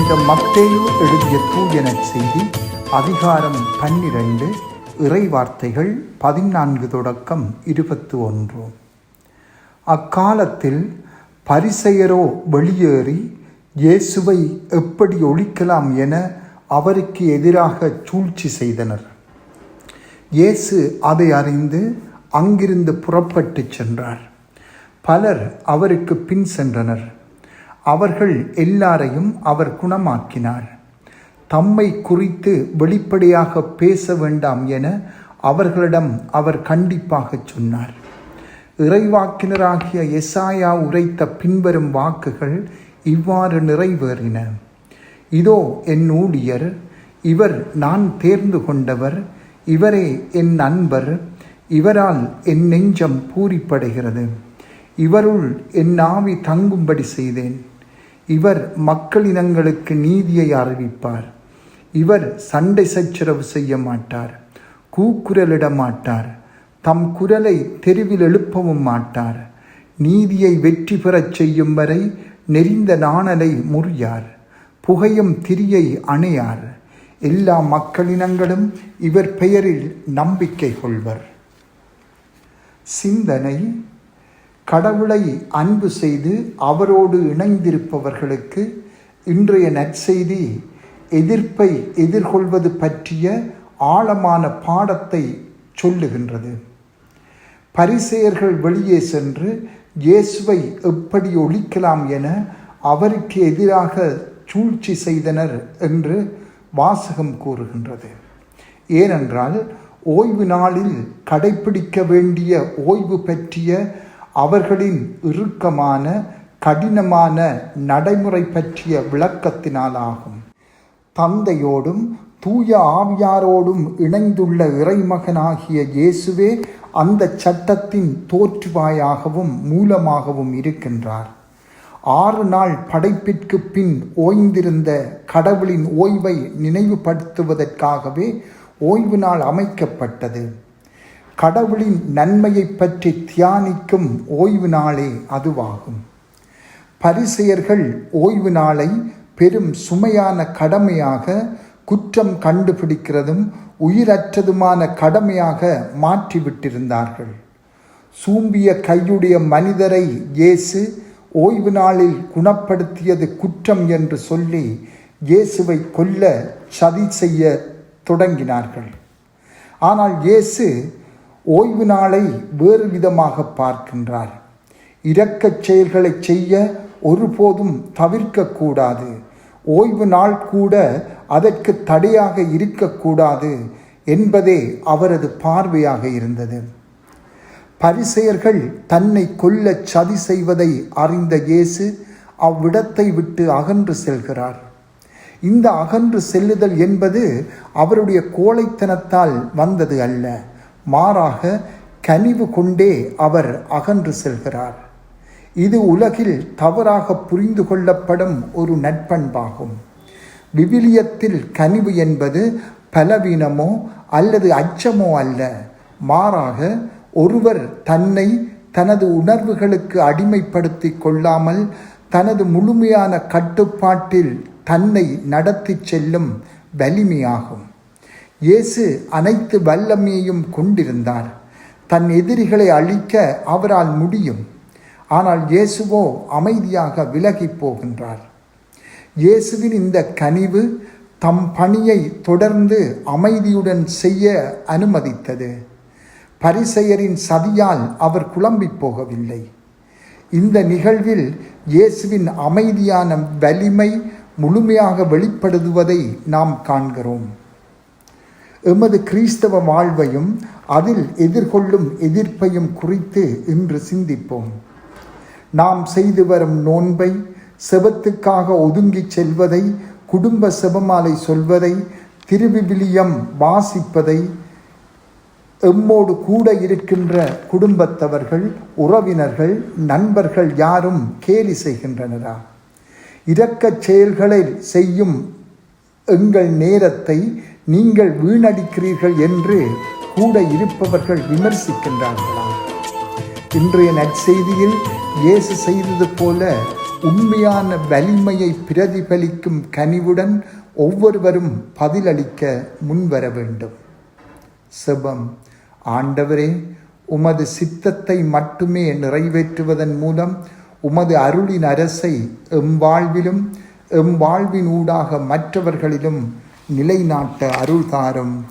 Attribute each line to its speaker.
Speaker 1: புனித மத்தேயு எழுதிய தூய நற்செய்தி அதிகாரம் 12 இறைவார்த்தைகள் 14 தொடக்கம் 21. அக்காலத்தில் பரிசேயரோ வெளியேறி இயேசுவை எப்படி ஒழிக்கலாம் என அவருக்கு எதிராக சூழ்ச்சி செய்தனர். இயேசு அதை அறிந்து அங்கிருந்து புறப்பட்டு சென்றார். பலர் அவருக்கு பின் சென்றனர். அவர்கள் எல்லாரையும் அவர் குணமாக்கினார். தம்மை குறித்து வெளிப்படையாக பேச வேண்டாம் என அவர்களிடம் அவர் கண்டிப்பாக சொன்னார். இறைவாக்கினராகிய எசாயா உரைத்த பின்வரும் வாக்குகள் இவ்வாறு நிறைவேறின. இதோ என் ஊழியர், இவர் நான் தேர்ந்து கொண்டவர், இவரே என் நண்பர், இவரால் என் நெஞ்சம் பூரிப்படைகிறது. இவருள் என் ஆவி தங்கும்படி செய்தேன். இவர் மக்களினங்களுக்கு நீதியை அறிவிப்பார். இவர் சண்டை சச்சரவு செய்ய மாட்டார், கூக்குரலிட மாட்டார், தம் குரலை தெருவில் எழுப்பவும் மாட்டார். நீதியை வெற்றி பெறச் செய்யும் வரை நெறிந்த நாணலை முறியார், புகையும் திரியை அணையார். எல்லா மக்களினங்களும் இவர் பெயரில் நம்பிக்கை கொள்வர். சிந்தனை: கடவுளை அன்பு செய்து அவரோடு இணைந்திருப்பவர்களுக்கு இன்றைய நற்செய்தி எதிர்ப்பை எதிர்கொள்வது பற்றிய ஆழமான பாடத்தை சொல்லுகின்றது. பரிசேயர்கள் வெளியே சென்று இயேசுவை எப்படி ஒழிக்கலாம் என அவருக்கு எதிராக சூழ்ச்சி செய்தனர் என்று வாசகம் கூறுகின்றது. ஏனென்றால் ஓய்வு நாளில் கடைப்பிடிக்க வேண்டிய ஓய்வு பற்றிய அவர்களின் இறுக்கமான கடினமான நடைமுறை பற்றிய விளக்கத்தினாலாகும். தந்தையோடும் தூய ஆவியாரோடும் இணைந்துள்ள இறைமகனாகிய இயேசுவே அந்த சட்டத்தின் தோற்றுவாயாகவும் மூலமாகவும் இருக்கின்றார். 6 நாள் படைப்பிற்கு பின் ஓய்ந்திருந்த கடவுளின் ஓய்வை நினைவுபடுத்துவதற்காகவே ஓய்வு நாள் அமைக்கப்பட்டது. கடவுளின் நன்மையை பற்றி தியானிக்கும் ஓய்வு நாளே அதுவாகும். பரிசேயர்கள் ஓய்வு நாளை பெரும் சுமையான கடமையாக, குற்றம் கண்டுபிடிக்கிறதும் உயிரற்றதுமான கடமையாக மாற்றிவிட்டிருந்தார்கள். சூம்பிய கையுடைய மனிதரை இயேசு ஓய்வு நாளில் குணப்படுத்தியது குற்றம் என்று சொல்லி இயேசுவை கொல்ல சதி செய்ய தொடங்கினார்கள். ஆனால் இயேசு ஓய்வு நாளை வேறு விதமாக பார்க்கின்றார். இரக்கச் செயல்களை செய்ய ஒருபோதும் தவிர்க்கக்கூடாது. ஓய்வு நாள் கூட அதற்கு தடையாக இருக்கக்கூடாது என்பதே அவரது பார்வையாக இருந்தது. பரிசேயர்கள் தன்னை கொல்ல சதி செய்வதை அறிந்த இயேசு அவ்விடத்தை விட்டு அகன்று செல்கிறார். இந்த அகன்று செல்லுதல் என்பது அவருடைய கோழைத்தனத்தால் வந்தது அல்ல, மாறாக கனிவு கொண்டே அவர் அகன்று செல்கிறார். இது உலகில் தவறாக புரிந்து கொள்ளப்படும் ஒரு நற்பண்பாகும். விவிலியத்தில் கனிவு என்பது பலவீனமோ அல்லது அச்சமோ அல்ல, மாறாக ஒருவர் தன்னை தனது உணர்வுகளுக்கு அடிமைப்படுத்தி கொள்ளாமல் தனது முழுமையான கட்டுப்பாட்டில் தன்னை நடத்தி செல்லும் வலிமையாகும். இயேசு அனைத்து வல்லமையையும் கொண்டிருந்தார். தன் எதிரிகளை அழிக்க அவரால் முடியும். ஆனால் இயேசுவோ அமைதியாக விலகி போகின்றார். இயேசுவின் இந்த கனிவு தம் பணியை தொடர்ந்து அமைதியுடன் செய்ய அனுமதித்தது. பரிசேயரின் சதியால் அவர் குழம்பி போகவில்லை. இந்த நிகழ்வில் இயேசுவின் அமைதியான வலிமை முழுமையாக வெளிப்படுத்துவதை நாம் காண்கிறோம். எமது கிறிஸ்தவ வாழ்வையும் அதில் எதிர்கொள்ளும் எதிர்ப்பையும் குறித்து இன்று சிந்திப்போம். நாம் செய்து வரும் நோன்பை, செபத்துக்காக ஒதுங்கி செல்வதை, குடும்ப செபமாலை சொல்வதை, திருவிவிலியம் வாசிப்பதை, எம்மோடு கூட இருக்கின்ற குடும்பத்தவர்கள், உறவினர்கள், நண்பர்கள் யாரும் கேலி செய்கின்றனரா? இரக்கச் செயல்களை செய்யும் எங்கள் நேரத்தை நீங்கள் வீணடிக்கிறீர்கள் என்று கூட இருப்பவர்கள் விமர்சிக்கின்றார்களா? இன்றைய நற்செய்தியில் இயேசு செய்தது போல உண்மையான வலிமையை பிரதிபலிக்கும் கனிவுடன் ஒவ்வொருவரும் பதிலளிக்க முன்வர வேண்டும். செபம். ஆண்டவரே, உமது சித்தத்தை மட்டுமே நிறைவேற்றுவதன் மூலம் உமது அருளின் அரசை எம் வாழ்வின் ஊடாக மற்றவர்களிலும் நிலைநாட்ட அருள் தாரும்.